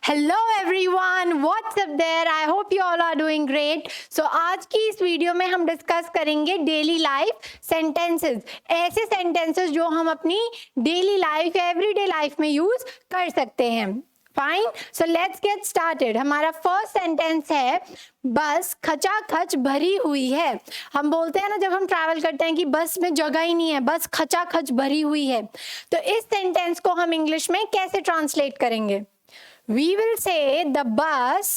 Hello everyone, what's up there. I hope you all are doing great. So आज की इस video में हम डिस्कस करेंगे डेली लाइफ सेंटेंसेस, ऐसे सेंटेंसेस जो हम अपनी डेली लाइफ या एवरीडे लाइफ में यूज कर सकते हैं। Fine, so let's get started. हमारा फर्स्ट सेंटेंस है बस खचाखच भरी हुई है। हम बोलते हैं ना जब हम ट्रैवल करते हैं कि बस में जगह ही नहीं है, बस खचाखच भरी हुई है। तो इस सेंटेंस को हम इंग्लिश में कैसे ट्रांसलेट करेंगे? We will say the bus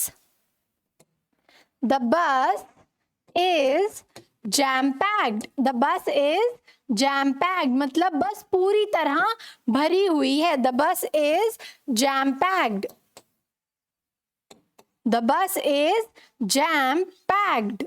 is jam packed. The bus is jam packed मतलब बस पूरी तरह भरी हुई है। The bus is jam packed. The bus is jam packed.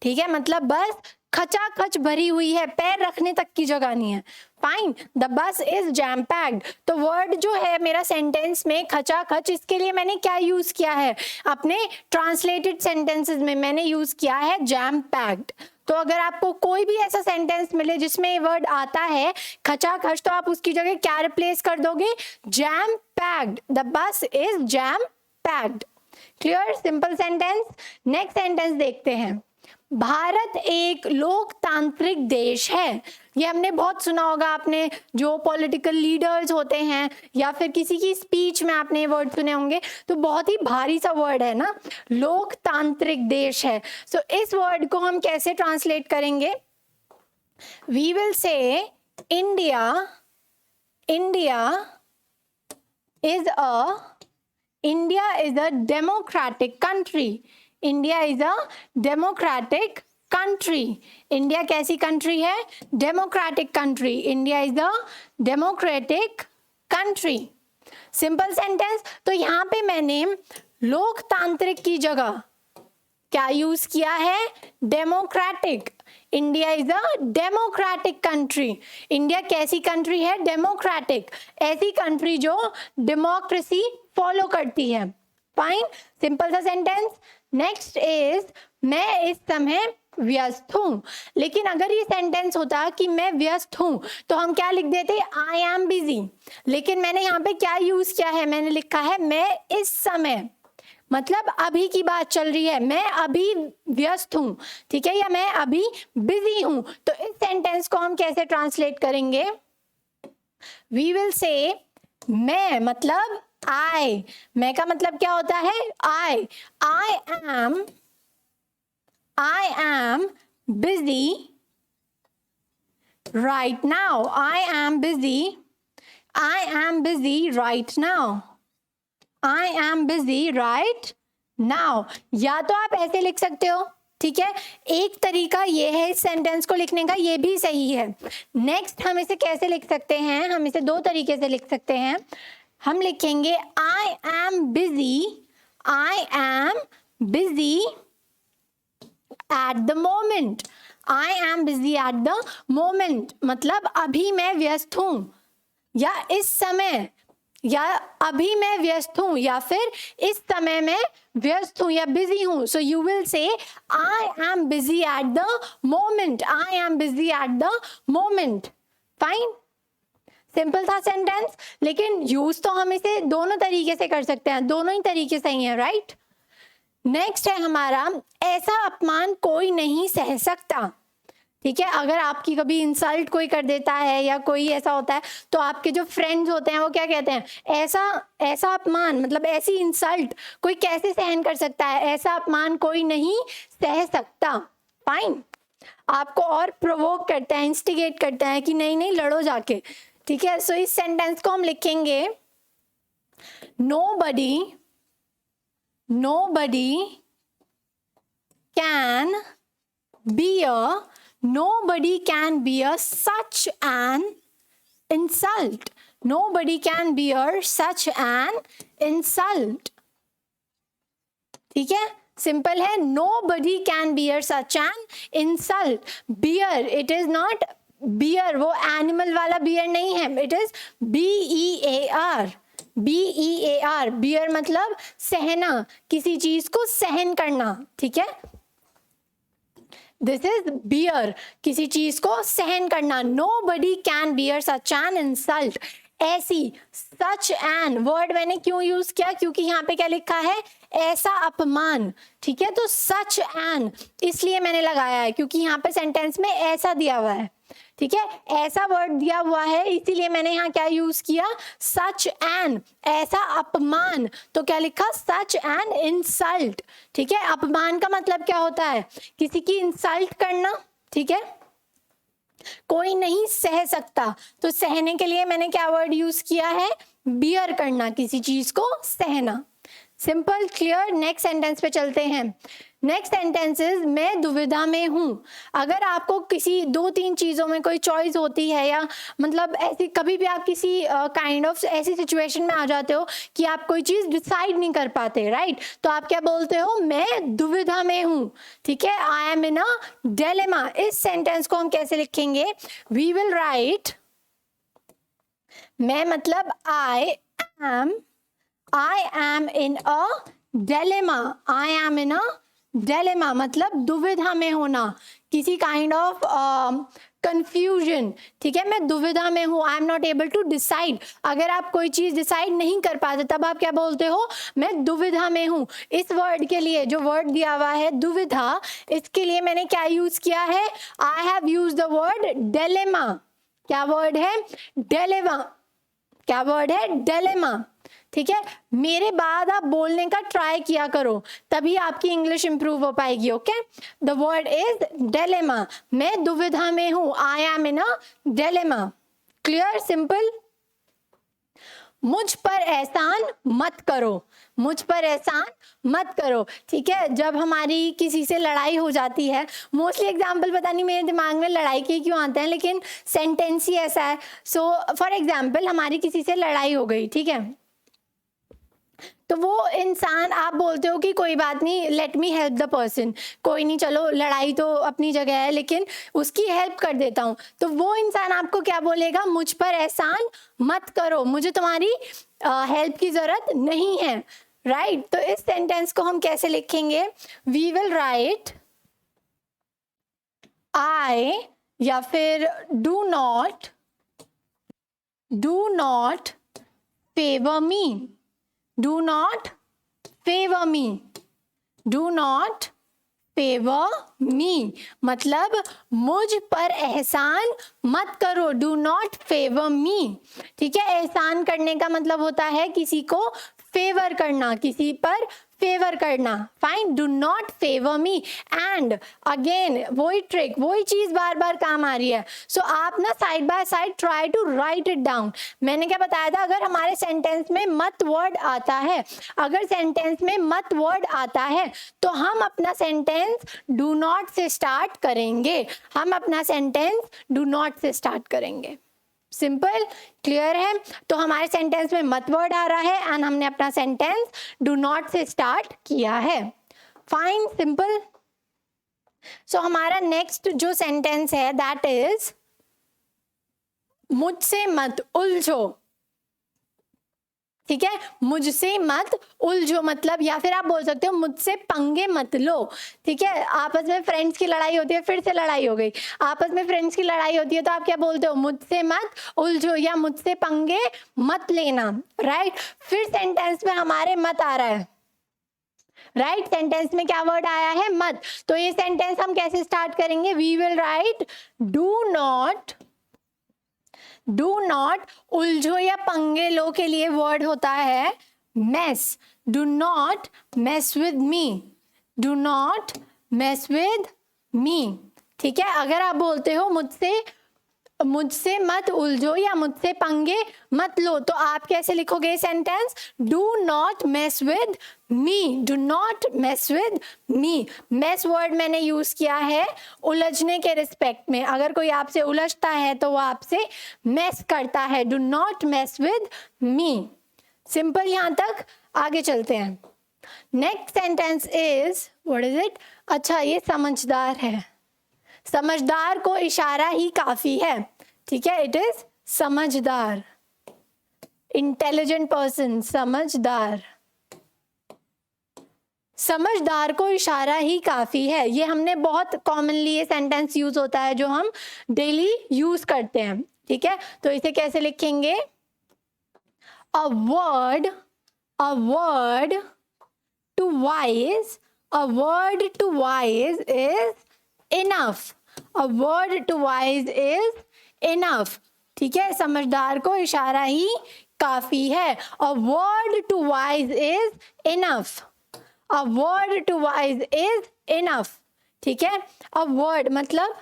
ठीक है, मतलब बस खचाखच भरी हुई है, पैर रखने तक की जगह नहीं है। Fine, the bus is jam packed. तो वर्ड जो है मेरा सेंटेंस में खचाखच, इसके लिए मैंने क्या यूज किया है? अपने ट्रांसलेटेड सेंटेंसेस में मैंने यूज किया है जैम पैक्ड। तो अगर आपको कोई भी ऐसा सेंटेंस मिले जिसमें वर्ड आता है खचाखच, तो आप उसकी जगह क्या रिप्लेस कर दोगे? Jam packed. The bus is jam packed. Clear, simple sentence. Next sentence देखते हैं। भारत एक लोकतांत्रिक देश है। ये हमने बहुत सुना होगा, आपने जो पॉलिटिकल लीडर्स होते हैं या फिर किसी की स्पीच में आपने ये वर्ड सुने होंगे। तो बहुत ही भारी सा वर्ड है ना, लोकतांत्रिक देश है। सो इस वर्ड को हम कैसे ट्रांसलेट करेंगे? We will say India is a democratic country. India is a democratic country. India कैसी कंट्री है? Democratic country. India is a democratic country. Simple sentence. तो यहाँ पे मैंने लोकतांत्रिक की जगह क्या यूज किया है? Democratic. India is a democratic country. India कैसी कंट्री है? डेमोक्रेटिक। ऐसी कंट्री जो डेमोक्रेसी फॉलो करती है। फाइन, सिंपल सा सेंटेंस। नेक्स्ट इज मैं इस समय व्यस्त हूं। लेकिन अगर ये सेंटेंस होता कि मैं व्यस्त हूं तो हम क्या लिख देते? I am busy. लेकिन मैंने यहाँ पे क्या यूज किया है? मैंने लिखा है मैं इस समय, मतलब अभी की बात चल रही है, मैं अभी व्यस्त हूं, ठीक है, या मैं अभी बिजी हूं। तो इस सेंटेंस को हम कैसे ट्रांसलेट करेंगे? वी विल से मैं मतलब I, मैं का मतलब क्या होता है? I am busy right now. I am busy right now. I am busy right now. या तो आप ऐसे लिख सकते हो, ठीक है, एक तरीका ये है इस सेंटेंस को लिखने का, ये भी सही है। नेक्स्ट हम इसे कैसे लिख सकते हैं? हम इसे दो तरीके से लिख सकते हैं। हम लिखेंगे I am busy at the moment. I am busy at the moment मतलब अभी मैं व्यस्त हूं, या इस समय, या अभी मैं व्यस्त हूं, या फिर इस समय मैं व्यस्त हूं या बिजी हूं। So you will say I am busy at the moment. I am busy at the moment. Fine, simple था सेंटेंस। लेकिन यूज तो हम इसे दोनों तरीके से कर सकते हैं, दोनों ही तरीके सही है, राइट। नेक्स्ट है हमारा ऐसा अपमान कोई नहीं सह सकता। ठीक है, अगर आपकी कभी इंसल्ट कोई कर देता है या कोई ऐसा होता है तो आपके जो फ्रेंड्स होते हैं वो क्या कहते हैं? ऐसा अपमान मतलब ऐसी इंसल्ट कोई कैसे सहन कर सकता है? ऐसा अपमान कोई नहीं सह सकता। फाइन, आपको और प्रोवोक करता है, इंस्टिगेट करता है कि नहीं नहीं लड़ो जाके, ठीक है। सो इस सेंटेंस को हम लिखेंगे nobody can bear such an insult. Nobody can bear such an insult. ठीक है, सिंपल है। nobody can bear such an insult. bear, it is not bear, वो एनिमल वाला बियर नहीं है, इट इज BEAR। बियर मतलब सहना, किसी चीज को सहन करना, ठीक है। दिस इज बियर, किसी चीज को सहन करना। Nobody can bear such an insult. ऐसी, सच एन वर्ड मैंने क्यों यूज किया, क्योंकि यहाँ पे क्या लिखा है, ऐसा अपमान, ठीक है, तो सच एन इसलिए मैंने लगाया है क्योंकि यहाँ पे सेंटेंस में ऐसा दिया हुआ है, ठीक है, ऐसा वर्ड दिया हुआ है, इसीलिए मैंने यहाँ क्या यूज किया, सच एन, ऐसा अपमान, तो क्या लिखा, सच एन इंसल्ट, ठीक है, अपमान का मतलब क्या होता है, किसी की इंसल्ट करना, ठीक है, कोई नहीं सह सकता, तो सहने के लिए मैंने क्या वर्ड यूज किया है, बियर करना, किसी चीज को सहना। Simple, clear. नेक्स्ट सेंटेंस पे चलते हैं। नेक्स्ट सेंटेंस इज मैं दुविधा में हूं। अगर आपको किसी 2-3 चीजों में कोई चॉइस होती है, या मतलब ऐसी कभी भी आप किसी काइंड ऑफ ऐसी सिचुएशन में आ जाते हो कि आप कोई चीज डिसाइड नहीं कर पाते, राइट, तो आप क्या बोलते हो, मैं दुविधा में हूं, ठीक है, I am in a dilemma. इस सेंटेंस को हम कैसे लिखेंगे, वी विल राइट, मैं मतलब I am in a dilemma. I am in a dilemma मतलब दुविधा में होना, किसी काइंड ऑफ कंफ्यूजन, ठीक है, मैं दुविधा में हूँ, I am not able to decide. अगर आप कोई चीज डिसाइड नहीं कर पाते तब आप क्या बोलते हो, मैं दुविधा में हूँ। इस वर्ड के लिए जो वर्ड दिया हुआ है दुविधा, इसके लिए मैंने क्या यूज किया है, I have use the word dilemma. क्या वर्ड है, डिलेमा। क्या वर्ड है, डिलेमा, ठीक है। मेरे बाद आप बोलने का ट्राई किया करो, तभी आपकी इंग्लिश इंप्रूव हो पाएगी। Okay, the word is dilemma, मैं दुविधा में हूं, I am in a dilemma. Clear, simple. मुझ पर एहसान मत करो, मुझ पर एहसान मत करो, ठीक है। जब हमारी किसी से लड़ाई हो जाती है, मोस्टली एग्जाम्पल पता नहीं मेरे दिमाग में लड़ाई के क्यों आते हैं, लेकिन सेंटेंस ही ऐसा है। सो फॉर एग्जाम्पल हमारी किसी से लड़ाई हो गई, ठीक है, तो वो इंसान, आप बोलते हो कि कोई बात नहीं, let me help the person, कोई नहीं, चलो लड़ाई तो अपनी जगह है लेकिन उसकी हेल्प कर देता हूँ, तो वो इंसान आपको क्या बोलेगा, मुझ पर एहसान मत करो, मुझे तुम्हारी हेल्प की जरूरत नहीं है, राइट। तो इस सेंटेंस को हम कैसे लिखेंगे, वी विल राइट आई, या फिर do not favour me, do not favor me, do not favor me मतलब मुझ पर एहसान मत करो, do not favor me, ठीक है। एहसान करने का मतलब होता है किसी को फेवर करना, किसी पर फेवर करना, fine, do not favour me. And again वही ट्रिक, वही चीज बार बार काम आ रही है। सो आप ना side by side try to write it down. मैंने क्या बताया था, अगर हमारे सेंटेंस में मत वर्ड आता है, अगर सेंटेंस में मत वर्ड आता है तो हम अपना सेंटेंस डू नॉट से स्टार्ट करेंगे, हम अपना सेंटेंस डू नॉट से स्टार्ट करेंगे। सिंपल, क्लियर है। तो हमारे सेंटेंस में मत वर्ड आ रहा है एंड हमने अपना सेंटेंस डू नॉट से स्टार्ट किया है, फाइन, सिंपल। सो हमारा नेक्स्ट जो सेंटेंस है दैट इज मुझसे मत उलझो, ठीक है, मुझसे मत उलझो मतलब, या फिर आप बोल सकते हो मुझसे पंगे मत लो, ठीक है। आपस में फ्रेंड्स की लड़ाई होती है, फिर से लड़ाई हो गई, आपस में फ्रेंड्स की लड़ाई होती है तो आप क्या बोलते हो, मुझसे मत उलझो या मुझसे पंगे मत लेना, राइट। फिर सेंटेंस में हमारे मत आ रहा है, राइट, सेंटेंस में क्या वर्ड आया है, मत। तो ये सेंटेंस हम कैसे स्टार्ट करेंगे, we will write do not उलझो या पंगे लो के लिए वर्ड होता है mess, do not mess with me, do not mess with me, ठीक है। अगर आप बोलते हो मुझसे मत उलझो या मुझसे पंगे मत लो, तो आप कैसे लिखोगे sentence, do not mess with me, do not mess with me. Mess word मैंने यूज किया है उलझने के रिस्पेक्ट में, अगर कोई आपसे उलझता है तो वो आपसे मेस करता है, do not mess with me. Simple, यहां तक। आगे चलते हैं। Next sentence is, what is it, अच्छा ये समझदार है, समझदार को इशारा ही काफी है, ठीक है, इट इज समझदार, इंटेलिजेंट पर्सन, समझदार, समझदार को इशारा ही काफी है। ये हमने बहुत कॉमनली ये सेंटेंस यूज होता है जो हम डेली यूज करते हैं, ठीक है। तो इसे कैसे लिखेंगे, a word to wise, a word to wise is enough, a word to wise is enough. ठीक है, समझदार को इशारा ही काफी है. A word to wise is enough, a word to wise is enough. ठीक है, a word मतलब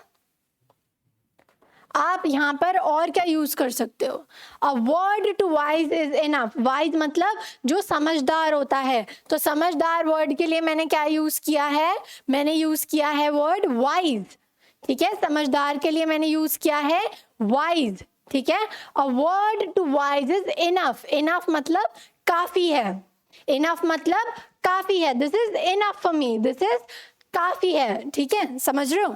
आप यहाँ पर और क्या यूज कर सकते हो. A word to wise is enough. Wise मतलब जो समझदार होता है, तो समझदार वर्ड के लिए मैंने क्या यूज किया है, मैंने यूज किया है वर्ड वाइज. ठीक है, समझदार के लिए मैंने यूज किया है वाइज. ठीक है, a word to wise is enough. Enough मतलब काफी है, इनफ मतलब काफी है. This is enough for me, this is काफी है. ठीक है, समझ रहे हो.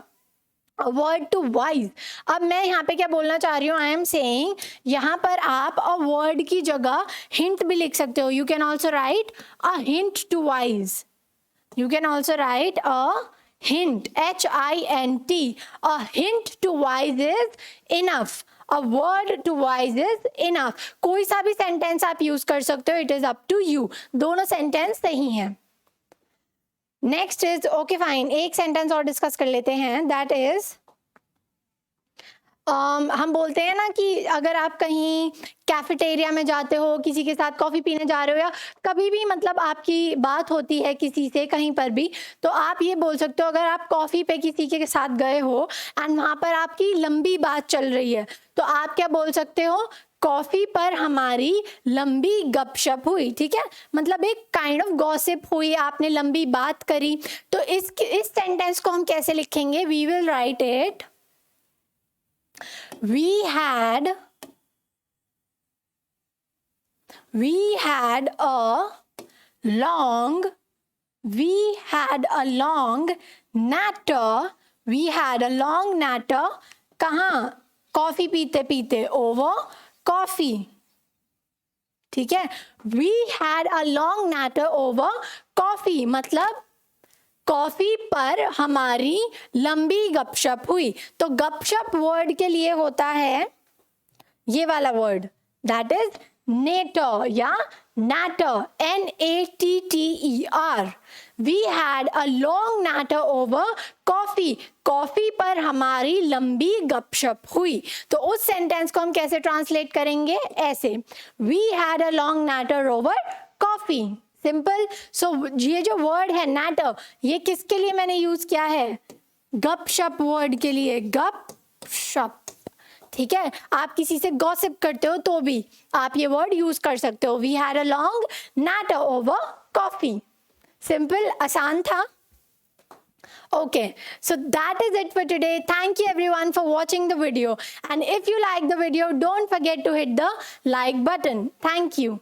A word to wise. अब मैं यहाँ पे क्या बोलना चाह रही हूँ, आई एम सेइंग यहाँ पर आप अ वर्ड की जगह हिंट भी लिख सकते हो. You can also write a hint to wise. You can also write a hint, HINT. A hint to wise is enough, a word to wise is enough. कोई सा भी सेंटेंस आप यूज कर सकते हो, it is up to you. दोनों sentence सही हैं. नेक्स्ट इज ओके फाइन, एक सेंटेंस और डिस्कस कर लेते हैं. दैट इज हम बोलते हैं ना कि अगर आप कहीं कैफेटेरिया में जाते हो, किसी के साथ कॉफ़ी पीने जा रहे हो, या कभी भी मतलब आपकी बात होती है किसी से कहीं पर भी, तो आप ये बोल सकते हो, अगर आप कॉफ़ी पे किसी के साथ गए हो एंड वहाँ पर आपकी लंबी बात चल रही है, तो आप क्या बोल सकते हो, कॉफी पर हमारी लंबी गपशप हुई. ठीक है, मतलब एक काइंड ऑफ गॉसिप हुई, आपने लंबी बात करी. तो इस सेंटेंस को हम कैसे लिखेंगे, we will write it, we had a long natter, we had a long natter. कहाँ, कॉफी पीते पीते, ओवर कॉफी. ठीक है, we had a long natter over coffee मतलब कॉफी पर हमारी लंबी गपशप हुई. तो गपशप वर्ड के लिए होता है ये वाला वर्ड, दैट इज नेटर या natter, NATTER. We had a long natter over coffee. Coffee पर हमारी लंबी गपशप हुई. तो उस सेंटेंस को हम कैसे ट्रांसलेट करेंगे, ऐसे, We had a long natter over coffee. Simple. So ये जो वर्ड है natter, ये किसके लिए मैंने यूज किया है, गपशप वर्ड के लिए, गपशप. ठीक है, आप किसी से गॉसिप करते हो तो भी आप ये वर्ड यूज कर सकते हो. We had a long natter over coffee. Simple, आसान था. Okay, so that is it for today. Thank you everyone for watching the video, and if you like the video, don't forget to hit the like button. Thank you.